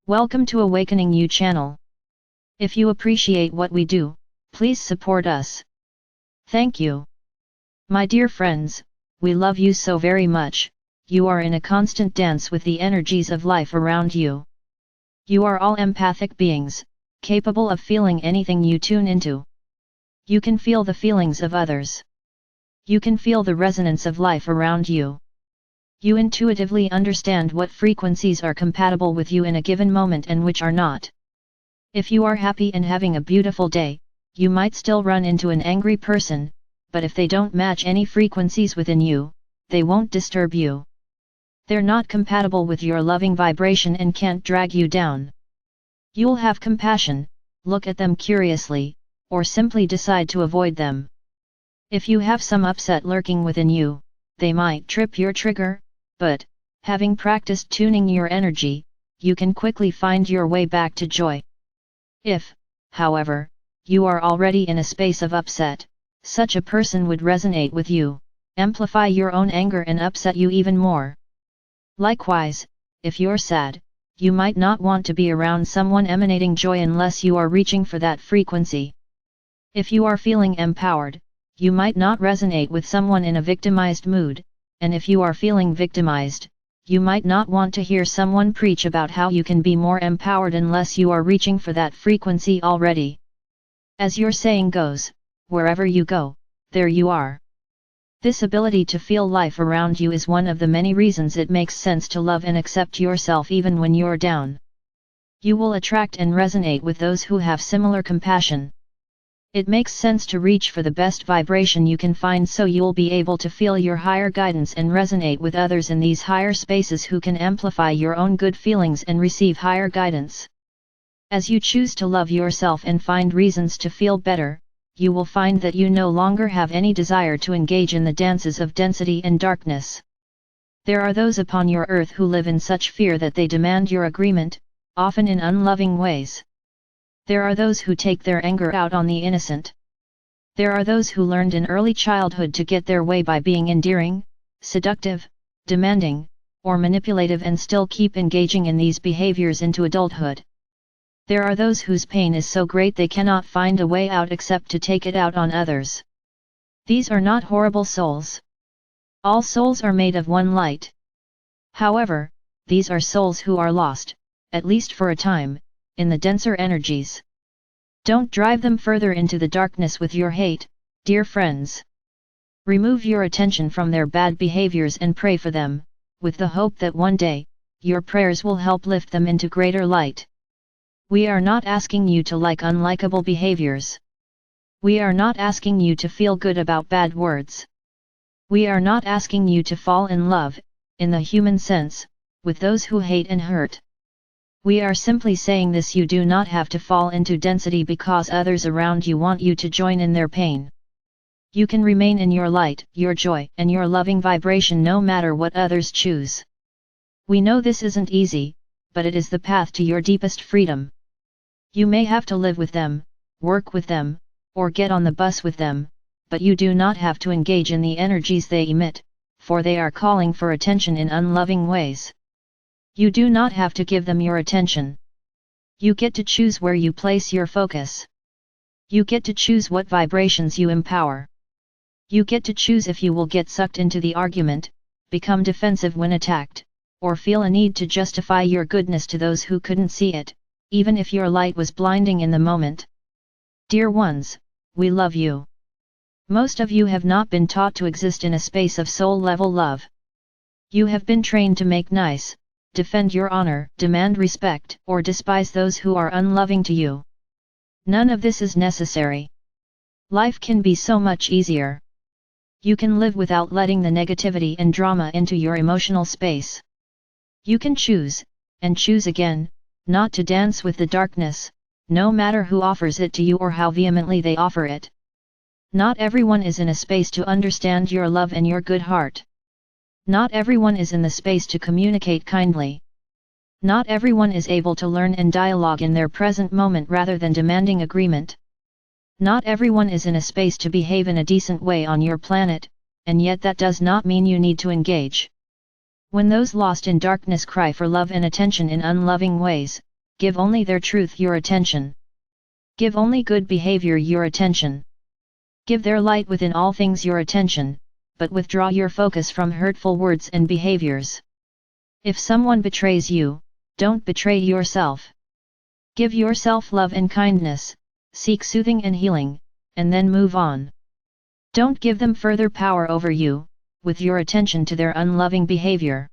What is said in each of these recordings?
Welcome to Awakening You channel. If you appreciate what we do, please support us. Thank you. My dear friends, we love you so very much. You are in a constant dance with the energies of life around you. You are all empathic beings, capable of feeling anything you tune into. You can feel the feelings of others. You can feel the resonance of life around you. You intuitively understand what frequencies are compatible with you in a given moment and which are not. If you are happy and having a beautiful day, you might still run into an angry person, but if they don't match any frequencies within you, they won't disturb you. They're not compatible with your loving vibration and can't drag you down. You'll have compassion, look at them curiously, or simply decide to avoid them. If you have some upset lurking within you, they might trip your trigger, but, having practiced tuning your energy, you can quickly find your way back to joy. If, however, you are already in a space of upset, such a person would resonate with you, amplify your own anger and upset you even more. Likewise, if you're sad, you might not want to be around someone emanating joy unless you are reaching for that frequency. If you are feeling empowered, you might not resonate with someone in a victimized mood, and if you are feeling victimized, you might not want to hear someone preach about how you can be more empowered unless you are reaching for that frequency already. As your saying goes, wherever you go, there you are. This ability to feel life around you is one of the many reasons it makes sense to love and accept yourself even when you're down. You will attract and resonate with those who have similar compassion. It makes sense to reach for the best vibration you can find so you'll be able to feel your higher guidance and resonate with others in these higher spaces who can amplify your own good feelings and receive higher guidance. As you choose to love yourself and find reasons to feel better, you will find that you no longer have any desire to engage in the dances of density and darkness. There are those upon your earth who live in such fear that they demand your agreement, often in unloving ways. There are those who take their anger out on the innocent. There are those who learned in early childhood to get their way by being endearing, seductive, demanding, or manipulative and still keep engaging in these behaviors into adulthood. There are those whose pain is so great they cannot find a way out except to take it out on others. These are not horrible souls. All souls are made of one light. However, these are souls who are lost, at least for a time, in the denser energies. Don't drive them further into the darkness with your hate, dear friends. Remove your attention from their bad behaviors and pray for them, with the hope that one day, your prayers will help lift them into greater light. We are not asking you to like unlikable behaviors. We are not asking you to feel good about bad words. We are not asking you to fall in love, in the human sense, with those who hate and hurt. We are simply saying this: you do not have to fall into density because others around you want you to join in their pain. You can remain in your light, your joy, and your loving vibration no matter what others choose. We know this isn't easy, but it is the path to your deepest freedom. You may have to live with them, work with them, or get on the bus with them, but you do not have to engage in the energies they emit, for they are calling for attention in unloving ways. You do not have to give them your attention. You get to choose where you place your focus. You get to choose what vibrations you empower. You get to choose if you will get sucked into the argument, become defensive when attacked, or feel a need to justify your goodness to those who couldn't see it, even if your light was blinding in the moment. Dear ones, we love you. Most of you have not been taught to exist in a space of soul-level love. You have been trained to make nice, defend your honor, demand respect, or despise those who are unloving to you. None of this is necessary. Life can be so much easier. You can live without letting the negativity and drama into your emotional space. You can choose, and choose again, not to dance with the darkness, no matter who offers it to you or how vehemently they offer it. Not everyone is in a space to understand your love and your good heart. Not everyone is in the space to communicate kindly. Not everyone is able to learn and dialogue in their present moment rather than demanding agreement. Not everyone is in a space to behave in a decent way on your planet, and yet that does not mean you need to engage. When those lost in darkness cry for love and attention in unloving ways, give only their truth your attention. Give only good behavior your attention. Give their light within all things your attention, but withdraw your focus from hurtful words and behaviors. If someone betrays you, don't betray yourself. Give yourself love and kindness, seek soothing and healing, and then move on. Don't give them further power over you, with your attention to their unloving behavior.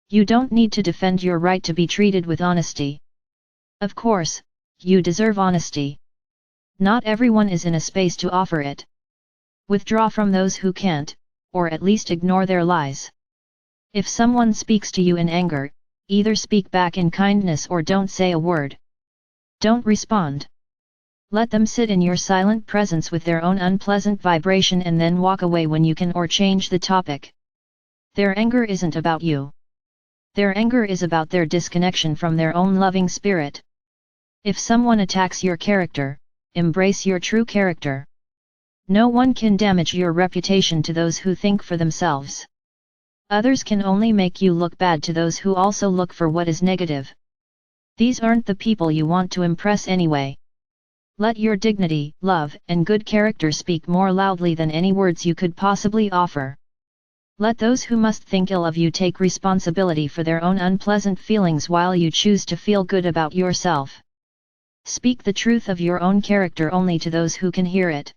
You don't need to defend your right to be treated with honesty. Of course, you deserve honesty. Not everyone is in a space to offer it. Withdraw from those who can't, or at least ignore their lies. If someone speaks to you in anger, either speak back in kindness or don't say a word. Don't respond. Let them sit in your silent presence with their own unpleasant vibration and then walk away when you can, or change the topic. Their anger isn't about you. Their anger is about their disconnection from their own loving spirit. If someone attacks your character, embrace your true character. No one can damage your reputation to those who think for themselves. Others can only make you look bad to those who also look for what is negative. These aren't the people you want to impress anyway. Let your dignity, love, and good character speak more loudly than any words you could possibly offer. Let those who must think ill of you take responsibility for their own unpleasant feelings while you choose to feel good about yourself. Speak the truth of your own character only to those who can hear it.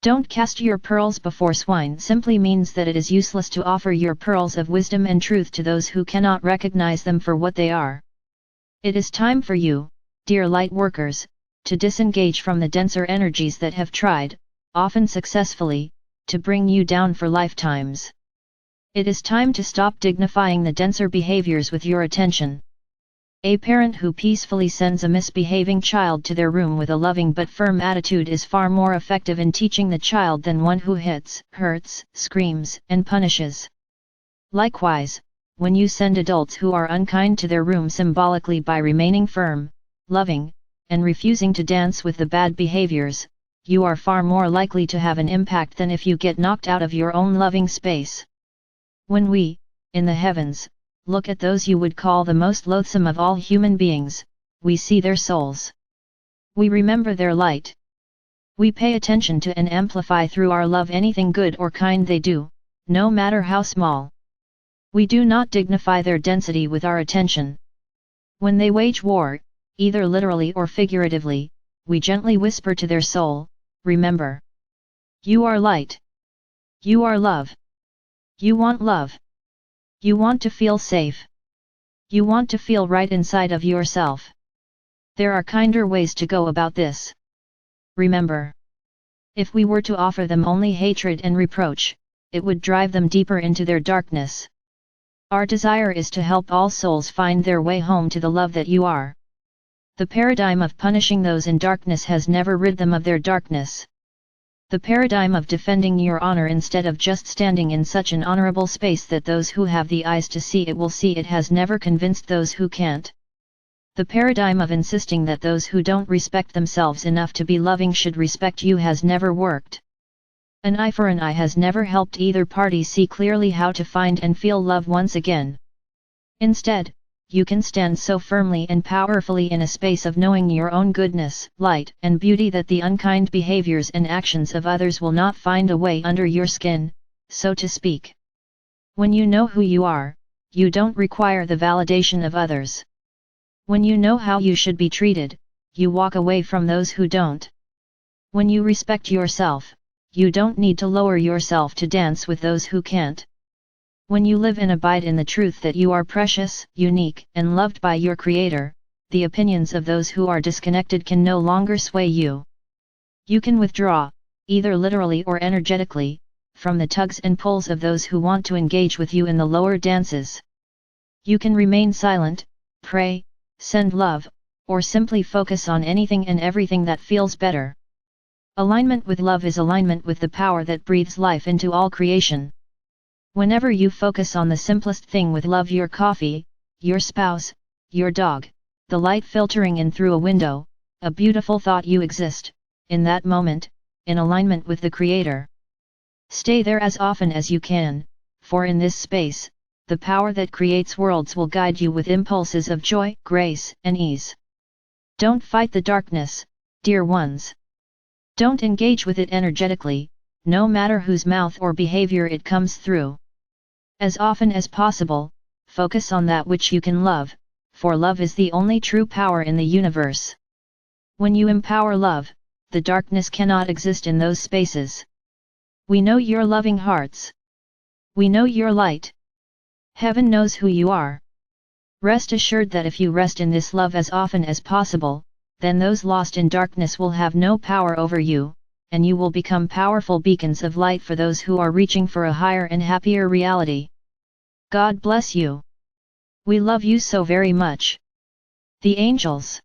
Don't cast your pearls before swine simply means that it is useless to offer your pearls of wisdom and truth to those who cannot recognize them for what they are. It is time for you, dear light workers, to disengage from the denser energies that have tried, often successfully, to bring you down for lifetimes. It is time to stop dignifying the denser behaviors with your attention. A parent who peacefully sends a misbehaving child to their room with a loving but firm attitude is far more effective in teaching the child than one who hits, hurts, screams, and punishes. Likewise, when you send adults who are unkind to their room symbolically by remaining firm, loving, and refusing to dance with the bad behaviors, you are far more likely to have an impact than if you get knocked out of your own loving space. When we, in the heavens, look at those you would call the most loathsome of all human beings, we see their souls. We remember their light. We pay attention to and amplify through our love anything good or kind they do, no matter how small. We do not dignify their density with our attention. When they wage war, either literally or figuratively, we gently whisper to their soul, remember. You are light. You are love. You want love. You want to feel safe. You want to feel right inside of yourself. There are kinder ways to go about this. Remember. If we were to offer them only hatred and reproach, it would drive them deeper into their darkness. Our desire is to help all souls find their way home to the love that you are. The paradigm of punishing those in darkness has never rid them of their darkness. The paradigm of defending your honor instead of just standing in such an honorable space that those who have the eyes to see it will see it has never convinced those who can't. The paradigm of insisting that those who don't respect themselves enough to be loving should respect you has never worked. An eye for an eye has never helped either party see clearly how to find and feel love once again. Instead, you can stand so firmly and powerfully in a space of knowing your own goodness, light, and beauty that the unkind behaviors and actions of others will not find a way under your skin, so to speak. When you know who you are, you don't require the validation of others. When you know how you should be treated, you walk away from those who don't. When you respect yourself, you don't need to lower yourself to dance with those who can't. When you live and abide in the truth that you are precious, unique, and loved by your Creator, the opinions of those who are disconnected can no longer sway you. You can withdraw, either literally or energetically, from the tugs and pulls of those who want to engage with you in the lower dances. You can remain silent, pray, send love, or simply focus on anything and everything that feels better. Alignment with love is alignment with the power that breathes life into all creation. Whenever you focus on the simplest thing with love, your coffee, your spouse, your dog, the light filtering in through a window, a beautiful thought, you exist, in that moment, in alignment with the Creator. Stay there as often as you can, for in this space, the power that creates worlds will guide you with impulses of joy, grace, and ease. Don't fight the darkness, dear ones. Don't engage with it energetically, no matter whose mouth or behavior it comes through. As often as possible, focus on that which you can love, for love is the only true power in the universe. When you empower love, the darkness cannot exist in those spaces. We know your loving hearts. We know your light. Heaven knows who you are. Rest assured that if you rest in this love as often as possible, then those lost in darkness will have no power over you, and you will become powerful beacons of light for those who are reaching for a higher and happier reality. God bless you. We love you so very much. The angels.